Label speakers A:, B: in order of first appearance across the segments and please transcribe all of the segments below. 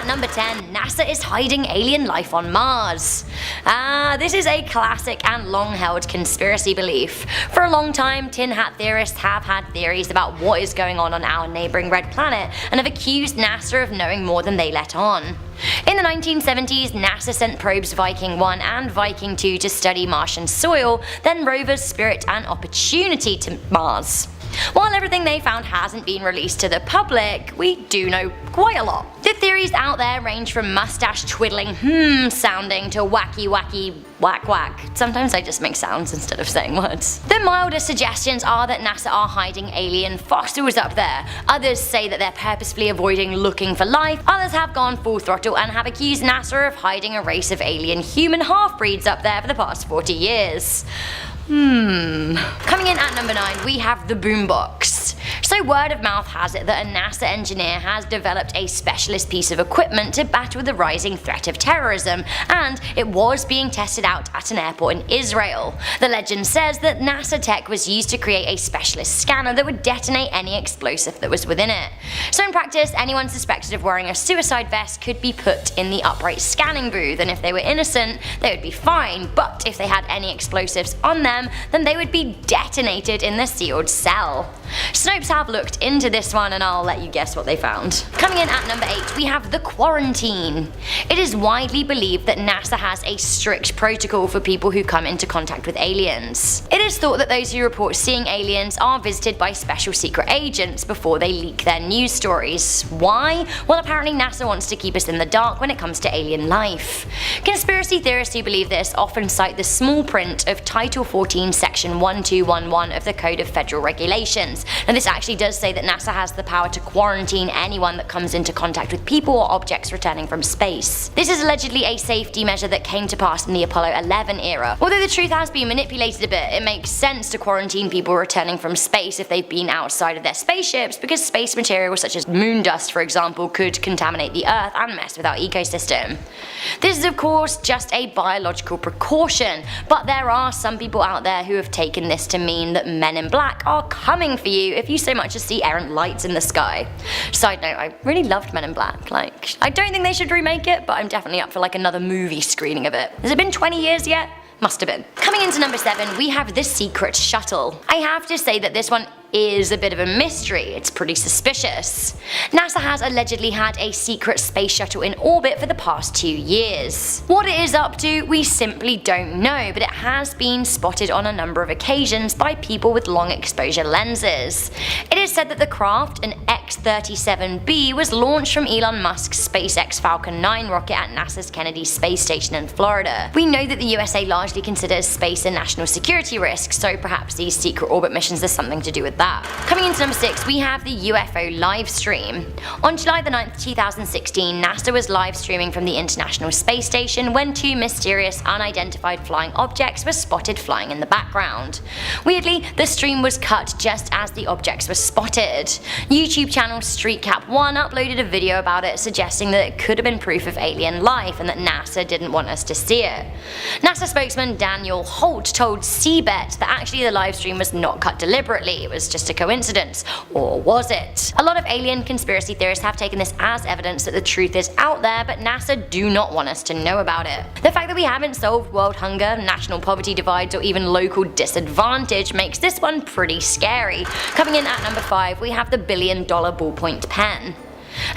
A: at number 10, NASA is hiding alien life on Mars. This is a classic and long-held conspiracy belief. For a long time, tin hat theorists have had theories about what is going on our neighbouring red planet and have accused NASA of knowing more than they let on. In the 1970s, NASA sent probes Viking 1 and Viking 2 to study Martian soil, then rovers Spirit and Opportunity to Mars. While everything they found hasn't been released to the public, we do know quite a lot. The theories out there range from mustache twiddling sounding to wacky whack whack. Sometimes I just make sounds instead of saying words. The milder suggestions are that NASA are hiding alien fossils up there. Others say that they're purposefully avoiding looking for life. Others have gone full throttle and have accused NASA of hiding a race of alien human half-breeds up there for the past 40 years. Coming in at number 9, we have the boombox. So word of mouth has it that a NASA engineer has developed a specialist piece of equipment to battle the rising threat of terrorism, and it was being tested out at an airport in Israel. The legend says that NASA tech was used to create a specialist scanner that would detonate any explosive that was within it. So in practice, anyone suspected of wearing a suicide vest could be put in the upright scanning booth, and if they were innocent, they would be fine, but if they had any explosives on them, then they would be detonated in the sealed cell. Snopes have looked into this one and I'll let you guess what they found. Coming in at number 8, we have the quarantine. It is widely believed that NASA has a strict protocol for people who come into contact with aliens. It is thought that those who report seeing aliens are visited by special secret agents before they leak their news stories. Why? Well, apparently NASA wants to keep us in the dark when it comes to alien life. Conspiracy theorists who believe this often cite the small print of Title 14 Section 1211 of the Code of Federal Regulations. And this actually does say that NASA has the power to quarantine anyone that comes into contact with people or objects returning from space. This is allegedly a safety measure that came to pass in the Apollo 11 era. Although the truth has been manipulated a bit, it makes sense to quarantine people returning from space if they've been outside of their spaceships, because space materials such as moon dust, for example, could contaminate the Earth and mess with our ecosystem. This is of course just a biological precaution, but there are some people out there who have taken this to mean that men in black are coming for you if you so much as see errant lights in the sky. Side note, I really loved Men in Black. I don't think they should remake it, but I'm definitely up for another movie screening of it. Has it been 20 years yet? Must have been. Coming into number 7, we have the secret shuttle. I have to say that this one is a bit of a mystery. It's pretty suspicious. NASA has allegedly had a secret space shuttle in orbit for the past 2 years. What it is up to, we simply don't know, but it has been spotted on a number of occasions by people with long exposure lenses. It is said that the craft, an X-37B, was launched from Elon Musk's SpaceX Falcon 9 rocket at NASA's Kennedy Space Station in Florida. We know that the USA largely considers space a national security risk, so perhaps these secret orbit missions have something to do with that. Coming into number 6, we have the UFO livestream. On July the 9th, 2016, NASA was live streaming from the International Space Station when 2 mysterious unidentified flying objects were spotted flying in the background. Weirdly, the stream was cut just as the objects were spotted. YouTube channel StreetCap1 uploaded a video about it, suggesting that it could have been proof of alien life and that NASA didn't want us to see it. NASA spokesman Daniel Holt told CBET that actually the livestream was not cut deliberately, it was just a coincidence. Or was it? A lot of alien conspiracy theorists have taken this as evidence that the truth is out there, but NASA do not want us to know about it. The fact that we haven't solved world hunger, national poverty divides, or even local disadvantage makes this one pretty scary. Coming in at number 5, we have the $1 billion ballpoint pen.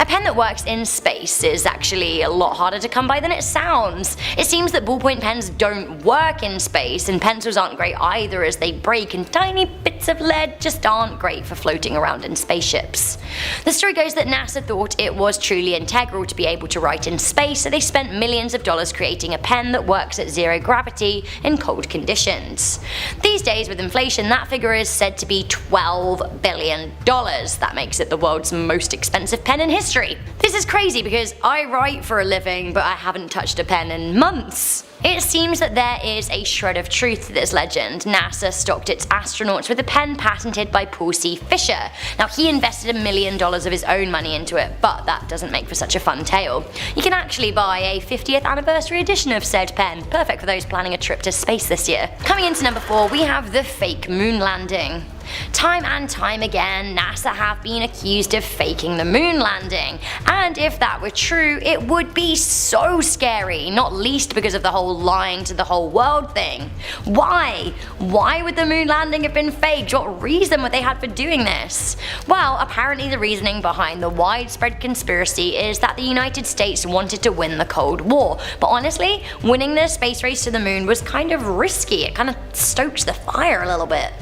A: A pen that works in space is actually a lot harder to come by than it sounds. It seems that ballpoint pens don't work in space, and pencils aren't great either as they break, and tiny bits of lead just aren't great for floating around in spaceships. The story goes that NASA thought it was truly integral to be able to write in space, so they spent millions of dollars creating a pen that works at zero gravity in cold conditions. These days with inflation, that figure is said to be $12 billion. That makes it the world's most expensive pen in history. This is crazy because I write for a living, but I haven't touched a pen in months. It seems that there is a shred of truth to this legend. NASA stocked its astronauts with a pen patented by Paul C. Fisher. Now, he invested $1 million of his own money into it, but that doesn't make for such a fun tale. You can actually buy a 50th anniversary edition of said pen, perfect for those planning a trip to space this year. Coming into number 4, we have the fake moon landing. Time and time again, NASA have been accused of faking the moon landing, and if that were true, it would be so scary, not least because of the whole lying to the whole world thing. Why? Why would the moon landing have been faked? What reason would they have for doing this? Well, apparently the reasoning behind the widespread conspiracy is that the United States wanted to win the Cold War, but honestly, winning the space race to the moon was kind of risky. It kind of stoked the fire a little bit.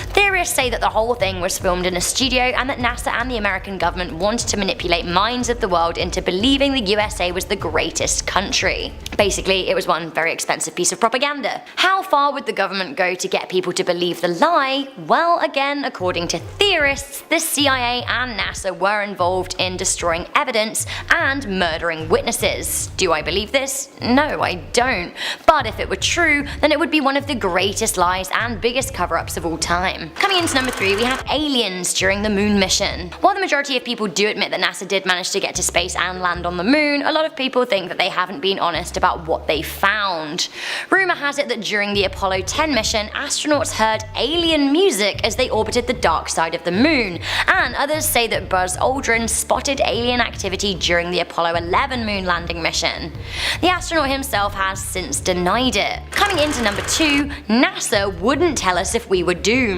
A: Theorists say that the whole thing was filmed in a studio and that NASA and the American government wanted to manipulate minds of the world into believing the USA was the greatest country. Basically, it was one very expensive piece of propaganda. How far would the government go to get people to believe the lie? Well, again, according to theorists, the CIA and NASA were involved in destroying evidence and murdering witnesses. Do I believe this? No, I don't. But if it were true, then it would be one of the greatest lies and biggest cover-ups of all time. Coming into number 3, we have aliens during the moon mission. While the majority of people do admit that NASA did manage to get to space and land on the moon, a lot of people think that they haven't been honest about what they found. Rumour has it that during the Apollo 10 mission, astronauts heard alien music as they orbited the dark side of the moon, and others say that Buzz Aldrin spotted alien activity during the Apollo 11 moon landing mission. The astronaut himself has since denied it. Coming into number 2, NASA wouldn't tell us if we were doomed.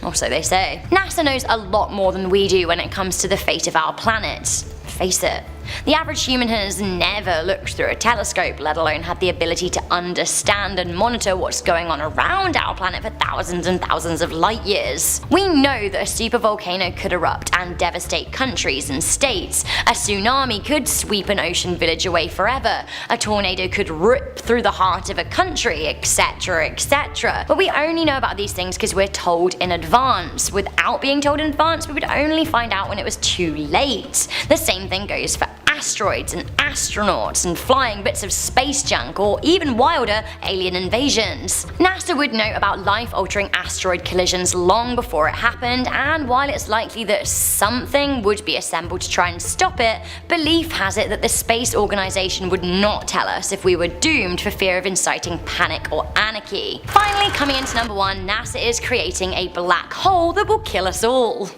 A: Or so they say. NASA knows a lot more than we do when it comes to the fate of our planet. Face it. The average human has never looked through a telescope, let alone had the ability to understand and monitor what's going on around our planet for thousands and thousands of light years. We know that a supervolcano could erupt and devastate countries and states, a tsunami could sweep an ocean village away forever, a tornado could rip through the heart of a country, etc, etc. But we only know about these things because we're told in advance. Without being told in advance, we would only find out when it was too late. The same thing goes for asteroids and astronauts and flying bits of space junk, or even wilder, alien invasions. NASA would know about life-altering asteroid collisions long before it happened, and while it's likely that something would be assembled to try and stop it, belief has it that the space organization would not tell us if we were doomed for fear of inciting panic or anarchy. Finally, coming into number 1, NASA is creating a black hole that will kill us all.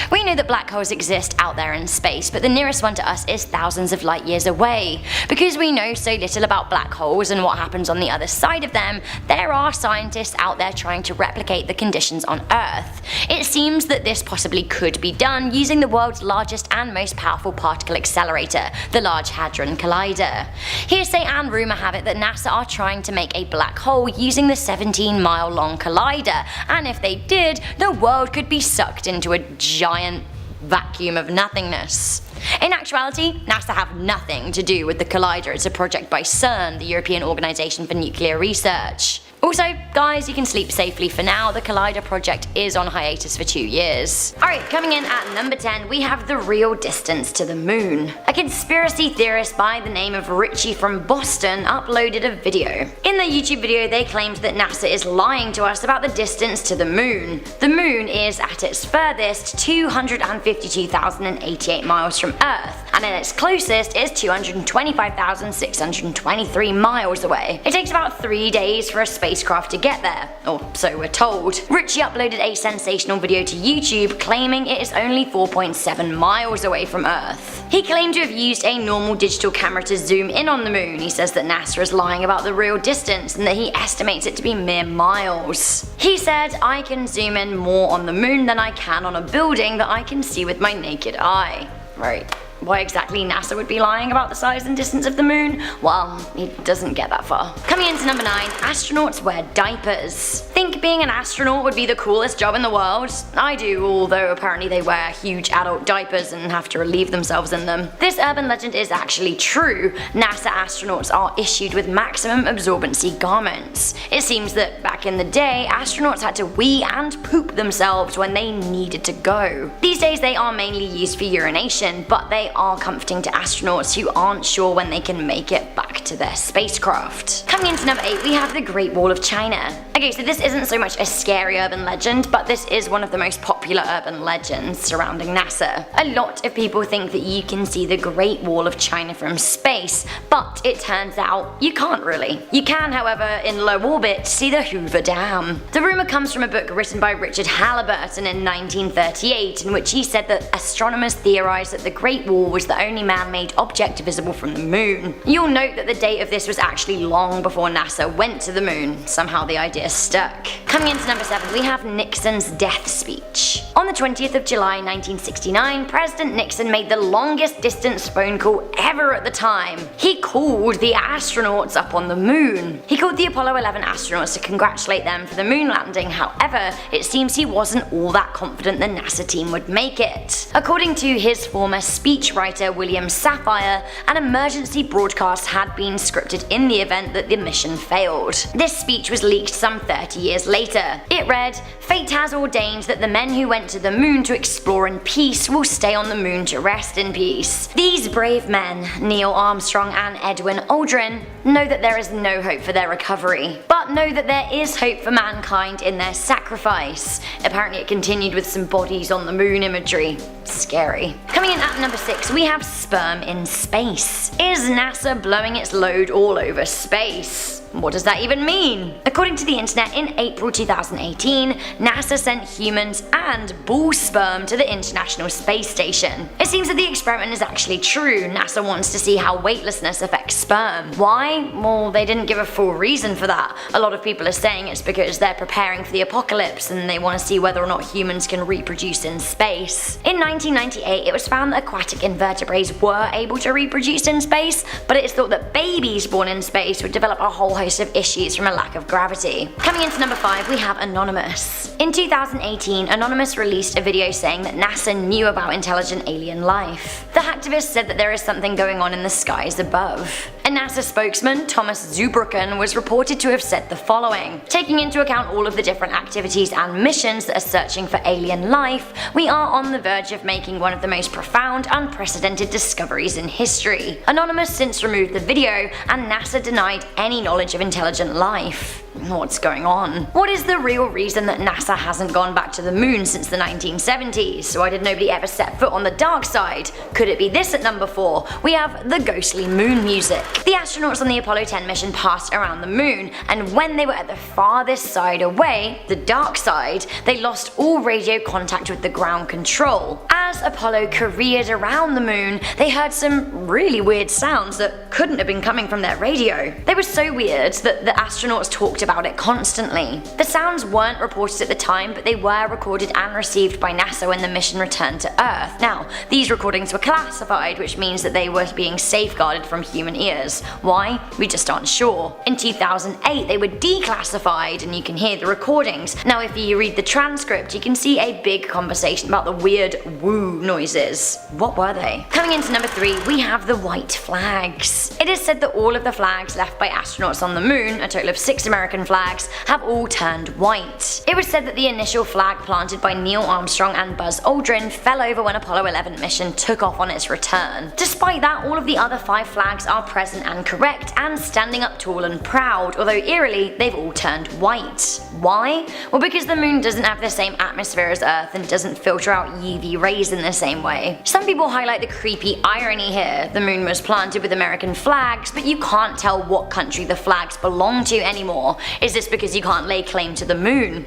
A: We know that black holes exist out there in space, but the nearest one to us is thousands of light years away. Because we know so little about black holes and what happens on the other side of them, there are scientists out there trying to replicate the conditions on Earth. It seems that this possibly could be done using the world's largest and most powerful particle accelerator, the Large Hadron Collider. Hearsay and rumour have it that NASA are trying to make a black hole using the 17-mile-long collider, and if they did, the world could be sucked into a giant vacuum of nothingness. In actuality, NASA have nothing to do with the collider. It's a project by CERN, the European Organisation for Nuclear Research. Also, guys, you can sleep safely for now. The Collider project is on hiatus for 2 years. Alright, coming in at number 10, we have the real distance to the moon. A conspiracy theorist by the name of Richie from Boston uploaded a video. In the YouTube video, they claimed that NASA is lying to us about the distance to the moon. The moon is at its furthest 252,088 miles from Earth, and at its closest is 225,623 miles away. It takes about 3 days for a spacecraft to get there, or so we're told. Richie uploaded a sensational video to YouTube claiming it is only 4.7 miles away from Earth. He claimed to have used a normal digital camera to zoom in on the moon. He says that NASA is lying about the real distance and that he estimates it to be mere miles. He said, "I can zoom in more on the moon than I can on a building that I can see with my naked eye." Right. Why exactly NASA would be lying about the size and distance of the moon? Well, he doesn't get that far. Coming into number 9, astronauts wear diapers. Think being an astronaut would be the coolest job in the world? I do, although apparently they wear huge adult diapers and have to relieve themselves in them. This urban legend is actually true. NASA astronauts are issued with maximum absorbency garments. It seems that back in the day, astronauts had to wee and poop themselves when they needed to go. These days they are mainly used for urination, but they are comforting to astronauts who aren't sure when they can make it back to their spacecraft. Coming into number 8, we have the Great Wall of China. Okay, so this isn't so much a scary urban legend, but this is one of the most popular urban legends surrounding NASA. A lot of people think that you can see the Great Wall of China from space, but it turns out you can't really. You can, however, in low orbit, see the Hoover Dam. The rumor comes from a book written by Richard Halliburton in 1938, in which he said that astronomers theorized that the Great Wall was the only man-made object visible from the moon. You'll note that the date of this was actually long before NASA went to the moon. Somehow the idea stuck. Coming into number 7, we have Nixon's death speech. On the 20th of July 1969, President Nixon made the longest distance phone call ever at the time. He called the astronauts up on the moon. He called the Apollo 11 astronauts to congratulate them for the moon landing. However, it seems he wasn't all that confident the NASA team would make it. According to his former speechwriter William Safire, an emergency broadcast had been scripted in the event that the mission failed. This speech was leaked some 30 years later. It read, "Fate has ordained that the men who went to the moon to explore in peace will stay on the moon to rest in peace. These brave men, Neil Armstrong and Edwin Aldrin, know that there is no hope for their recovery, but know that there is hope for mankind in their sacrifice." Apparently it continued with some bodies on the moon imagery. Scary. Coming in at number 6, we have sperm in space. Is NASA blowing its load all over space? What does that even mean? According to the internet, in April 2018, NASA sent humans and bull sperm to the International Space Station. It seems that the experiment is actually true. NASA wants to see how weightlessness affects sperm. Why? Well, they didn't give a full reason for that. A lot of people are saying it's because they're preparing for the apocalypse and they want to see whether or not humans can reproduce in space. In 1998, it was found that aquatic invertebrates were able to reproduce in space, but it is thought that babies born in space would develop a whole host of issues from a lack of gravity. Coming into number 5, we have Anonymous. In 2018, Anonymous released a video saying that NASA knew about intelligent alien life. The hacktivist said that there is something going on in the skies above. A NASA spokesman, Thomas Zurbuchen, was reported to have said the following: "Taking into account all of the different activities and missions that are searching for alien life, we are on the verge of making one of the most profound, unprecedented discoveries in history." Anonymous since removed the video, and NASA denied any knowledge of intelligent life. What's going on? What is the real reason that NASA hasn't gone back to the moon since the 1970s? Why did nobody ever set foot on the dark side? Could it be this at number 4? We have the ghostly moon music. The astronauts on the Apollo 10 mission passed around the moon, and when they were at the farthest side away, the dark side, they lost all radio contact with the ground control. As Apollo careered around the moon, they heard some really weird sounds that couldn't have been coming from their radio. They were so weird that the astronauts talked about it constantly. The sounds weren't reported at the time, but they were recorded and received by NASA when the mission returned to Earth. Now, these recordings were classified, which means that they were being safeguarded from human ears. Why? We just aren't sure. In 2008, they were declassified, and you can hear the recordings. Now, if you read the transcript, you can see a big conversation about the weird woo noises. What were they? Coming into number 3, we have the white flags. It is said that all of the flags left by astronauts on the moon, a total of 6 American flags, have all turned white. It was said that the initial flag planted by Neil Armstrong and Buzz Aldrin fell over when Apollo 11 mission took off on its return. Despite that, all of the other 5 flags are present and correct and standing up tall and proud, although eerily, they've all turned white. Why? Well, because the moon doesn't have the same atmosphere as Earth and doesn't filter out UV rays in the same way. Some people highlight the creepy irony here. The moon was planted with American flags, but you can't tell what country the flags belong to anymore. Is this because you can't lay claim to the moon?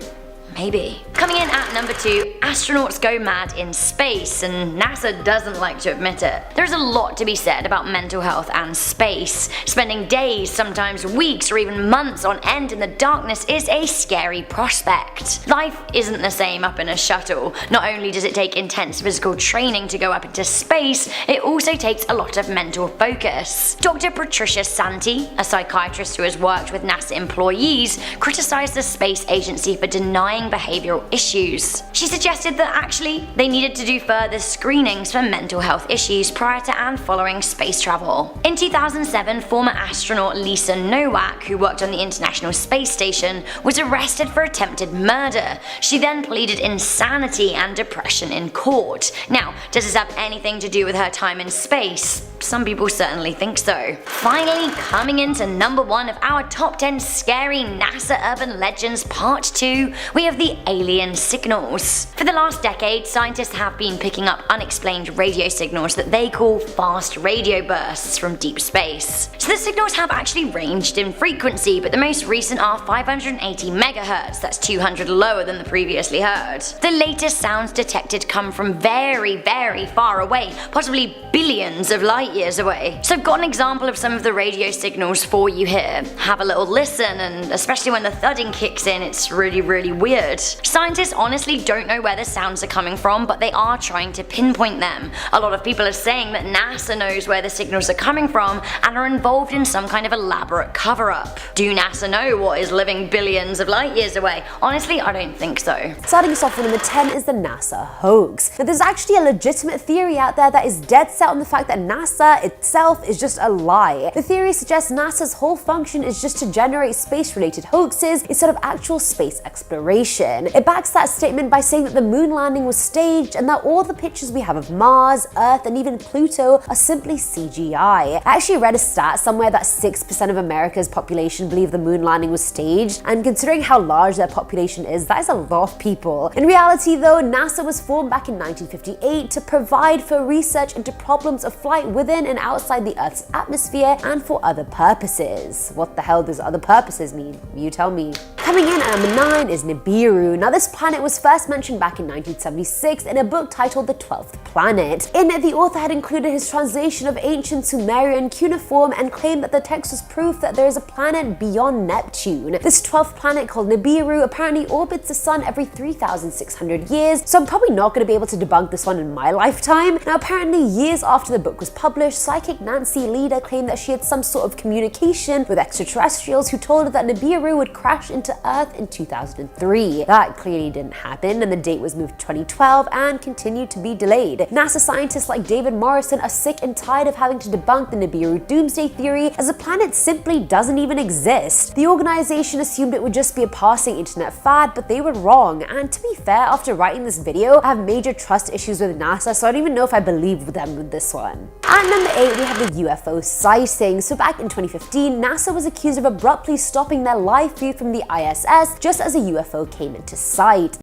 A: Maybe. Coming in at number 2, astronauts go mad in space, and NASA doesn't like to admit it. There's a lot to be said about mental health and space. Spending days, sometimes weeks, or even months on end in the darkness is a scary prospect. Life isn't the same up in a shuttle. Not only does it take intense physical training to go up into space, it also takes a lot of mental focus. Dr. Patricia Santi, a psychiatrist who has worked with NASA employees, criticized the space agency for denying behavioral issues. She suggested that actually they needed to do further screenings for mental health issues prior to and following space travel. In 2007, former astronaut Lisa Nowak, who worked on the International Space Station, was arrested for attempted murder. She then pleaded insanity and depression in court. Now, does this have anything to do with her time in space? Some people certainly think so. Finally, coming into number 1 of our top 10 scary NASA urban legends part 2, we have the alien signals. For the last decade, scientists have been picking up unexplained radio signals that they call fast radio bursts from deep space. So the signals have actually ranged in frequency, but the most recent are 580 megahertz, that's 200 lower than the previously heard. The latest sounds detected come from very, very far away, possibly billions of light years away. So I've got an example of some of the radio signals for you here. Have a little listen, and especially when the thudding kicks in, it's really, really weird. Scientists honestly don't know where the sounds are coming from, but they are trying to pinpoint them. A lot of people are saying that NASA knows where the signals are coming from and are involved in some kind of elaborate cover-up. Do NASA know what is living billions of light years away? Honestly, I don't think so.
B: Starting us off at number 10 is the NASA hoax. Now, there's actually a legitimate theory out there that is dead set on the fact that NASA itself is just a lie. The theory suggests NASA's whole function is just to generate space-related hoaxes instead of actual space exploration. It backs that statement by saying that the moon landing was staged and that all the pictures we have of Mars, Earth, and even Pluto are simply CGI. I actually read a stat somewhere that 6% of America's population believe the moon landing was staged, and considering how large their population is, that is a lot of people. In reality though, NASA was formed back in 1958 to provide for research into problems of flight within and outside the Earth's atmosphere and for other purposes. What the hell does other purposes mean? You tell me. Coming in at number 9 is Nibiru. Now, this planet was first mentioned back in 1976 in a book titled The 12th Planet. In it, the author had included his translation of ancient Sumerian cuneiform and claimed that the text was proof that there is a planet beyond Neptune. This 12th planet, called Nibiru, apparently orbits the sun every 3,600 years, so I'm probably not going to be able to debunk this one in my lifetime. Now, apparently years after the book was published, psychic Nancy Leader claimed that she had some sort of communication with extraterrestrials who told her that Nibiru would crash into Earth in 2003. That clearly didn't happen, and the date was moved to 2012 and continued to be delayed. NASA scientists like David Morrison are sick and tired of having to debunk the Nibiru doomsday theory, as the planet simply doesn't even exist. The organization assumed it would just be a passing internet fad, but they were wrong, and to be fair, after writing this video, I have major trust issues with NASA, so I don't even know if I believe them with this one. At number 8, we have the UFO sighting. So back in 2015, NASA was accused of abruptly stopping their live feed from the ISS just as a UFO came into sight.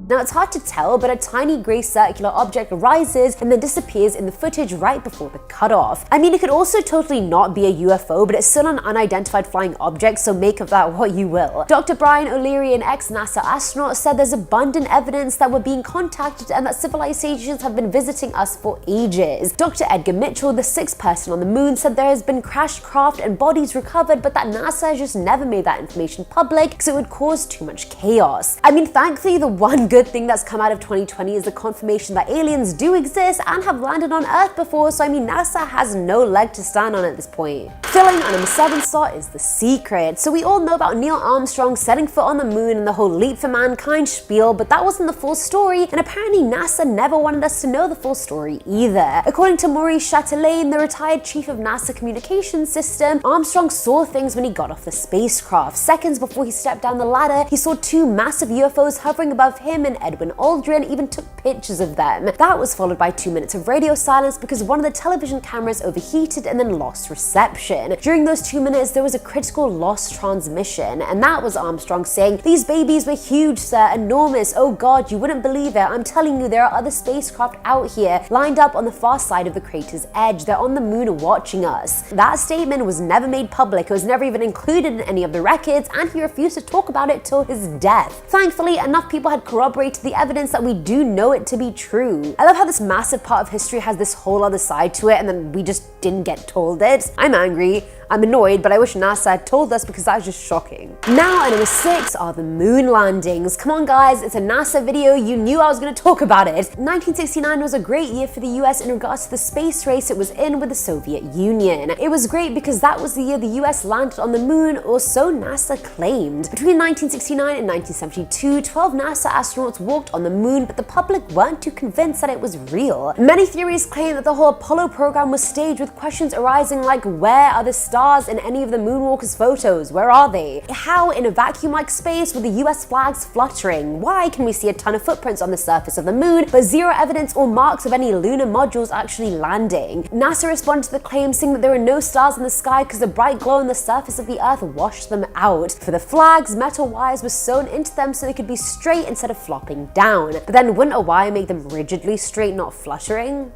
B: Now, it's hard to tell, but a tiny grey circular object rises and then disappears in the footage right before the cutoff. I mean, it could also totally not be a UFO, but it's still an unidentified flying object, so make of that what you will. Dr. Brian O'Leary, an ex-NASA astronaut, said there's abundant evidence that we're being contacted and that civilizations have been visiting us for ages. Dr. Edgar Mitchell, the 6th person on the moon, said there has been crashed craft and bodies recovered, but that NASA has just never made that information public because it would cause too much chaos. I mean, thankfully, the one good thing that's come out of 2020 is the confirmation that aliens do exist and have landed on Earth before, so I mean, NASA has no leg to stand on at this point. Filling on number 7 slot is The Secret. So we all know about Neil Armstrong setting foot on the moon and the whole leap for mankind spiel, but that wasn't the full story, and apparently NASA never wanted us to know the full story either. According to Maurice Chatelain, the retired chief of NASA communications system, Armstrong saw things when he got off the spacecraft. Seconds before he stepped down the ladder, he saw 2 massive UFOs hovering above him, and Edwin Aldrin even took pictures of them. That was followed by 2 minutes of radio silence because one of the television cameras overheated and then lost reception. During those 2 minutes, there was a critical lost transmission, and that was Armstrong saying, "These babies were huge, sir, enormous. Oh God, you wouldn't believe it. I'm telling you, there are other spacecraft out here, lined up on the far side of the crater's edge. They're on the moon watching us." That statement was never made public. It was never even included in any of the records, and he refused to talk about it till his death. Thankfully, enough people had corroborated the evidence that we do know it to be true. I love how this massive part of history has this whole other side to it, and then we just didn't get told it. I'm angry. I'm annoyed, but I wish NASA had told us because that's just shocking. Now at number 6 are the moon landings. Come on guys, it's a NASA video, you knew I was going to talk about it. 1969 was a great year for the US in regards to the space race it was in with the Soviet Union. It was great because that was the year the US landed on the moon, or so NASA claimed. Between 1969 and 1972, 12 NASA astronauts walked on the moon, but the public weren't too convinced that it was real. Many theories claim that the whole Apollo program was staged, with questions arising like, where are the stars in any of the moonwalkers' photos? Where are they? How in a vacuum-like space were the US flags fluttering? Why can we see a ton of footprints on the surface of the moon, but zero evidence or marks of any lunar modules actually landing? NASA responded to the claim saying that there were no stars in the sky because the bright glow on the surface of the Earth washed them out. For the flags, metal wires were sewn into them so they could be straight instead of flopping down. But then wouldn't a wire make them rigidly straight, not fluttering?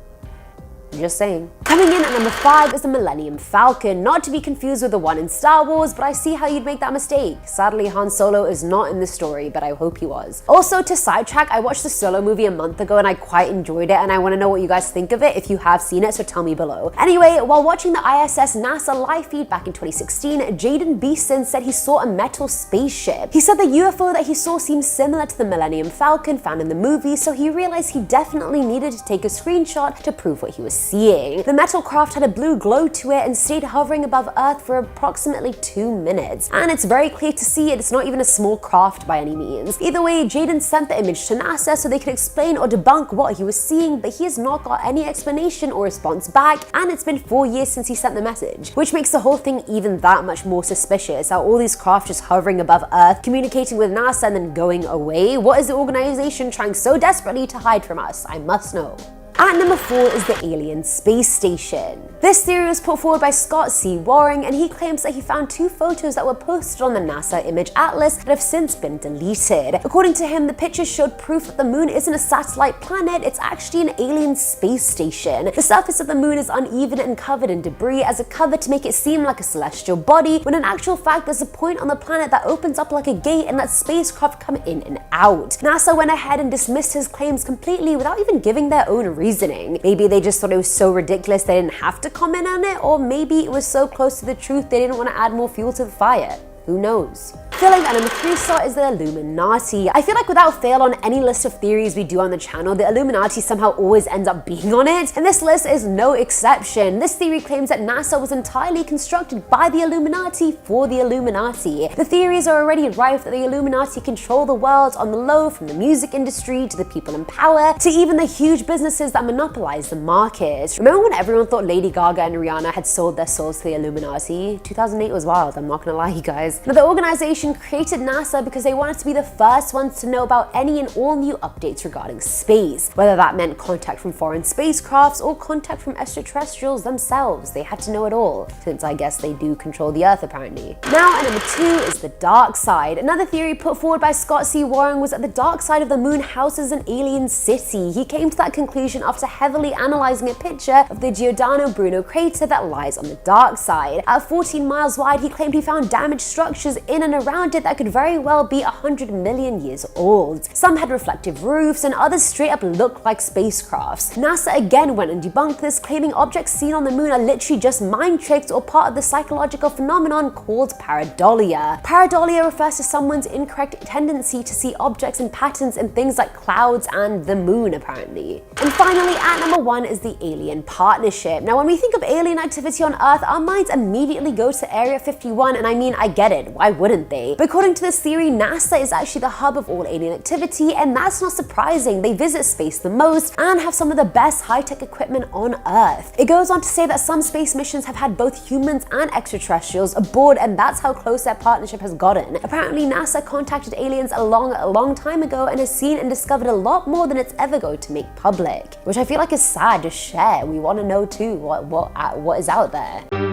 B: Just saying. Coming in at number 5 is the Millennium Falcon, not to be confused with the one in Star Wars, but I see how you'd make that mistake. Sadly, Han Solo is not in this story, but I hope he was. Also, to sidetrack, I watched the Solo movie a month ago and I quite enjoyed it, and I want to know what you guys think of it if you have seen it, so tell me below. Anyway, while watching the ISS NASA live feed back in 2016, Jaden Beeson said he saw a metal spaceship. He said the UFO that he saw seemed similar to the Millennium Falcon found in the movie, so he realized he definitely needed to take a screenshot to prove what he was seeing. The metal craft had a blue glow to it and stayed hovering above Earth for approximately 2 minutes. And it's very clear to see it's not even a small craft by any means. Either way, Jaden sent the image to NASA so they could explain or debunk what he was seeing, but he has not got any explanation or response back, and it's been 4 years since he sent the message, which makes the whole thing even that much more suspicious. How all these craft just hovering above Earth, communicating with NASA and then going away? What is the organization trying so desperately to hide from us? I must know. At number 4 is the alien space station. This theory was put forward by Scott C. Waring, and he claims that he found 2 photos that were posted on the NASA Image Atlas that have since been deleted. According to him, the pictures showed proof that the moon isn't a satellite planet, it's actually an alien space station. The surface of the moon is uneven and covered in debris as a cover to make it seem like a celestial body, when in actual fact there's a point on the planet that opens up like a gate and lets spacecraft come in and out. NASA went ahead and dismissed his claims completely without even giving their own reasoning. Maybe they just thought it was so ridiculous they didn't have to comment on it, or maybe it was so close to the truth they didn't want to add more fuel to the fire. Who knows? Filling at number 3 slot is the Illuminati. I feel like without fail on any list of theories we do on the channel, the Illuminati somehow always ends up being on it, and this list is no exception. This theory claims that NASA was entirely constructed by the Illuminati for the Illuminati. The theories are already rife that the Illuminati control the world on the low, from the music industry to the people in power to even the huge businesses that monopolize the market. Remember when everyone thought Lady Gaga and Rihanna had sold their souls to the Illuminati? 2008 was wild, I'm not gonna lie you guys. Now, the organization created NASA because they wanted to be the first ones to know about any and all new updates regarding space. Whether that meant contact from foreign spacecrafts or contact from extraterrestrials themselves, they had to know it all, since I guess they do control the Earth apparently. Now at number 2 is the dark side. Another theory put forward by Scott C. Waring was that the dark side of the moon houses an alien city. He came to that conclusion after heavily analyzing a picture of the Giordano Bruno crater that lies on the dark side. At 14 miles wide, he claimed he found damaged structures in and around it that could very well be 100 million years old. Some had reflective roofs and others straight up looked like spacecrafts. NASA again went and debunked this, claiming objects seen on the moon are literally just mind tricks or part of the psychological phenomenon called pareidolia. Pareidolia refers to someone's incorrect tendency to see objects and patterns in things like clouds and the moon apparently. And finally, at number 1 is the alien partnership. Now when we think of alien activity on Earth, our minds immediately go to Area 51, and I mean, I get it. Why wouldn't they? But according to this theory, NASA is actually the hub of all alien activity, and that's not surprising. They visit space the most and have some of the best high-tech equipment on Earth. It goes on to say that some space missions have had both humans and extraterrestrials aboard, and that's how close their partnership has gotten. Apparently, NASA contacted aliens a long time ago and has seen and discovered a lot more than it's ever going to make public, which I feel like is sad to share. We want to know too what is out there.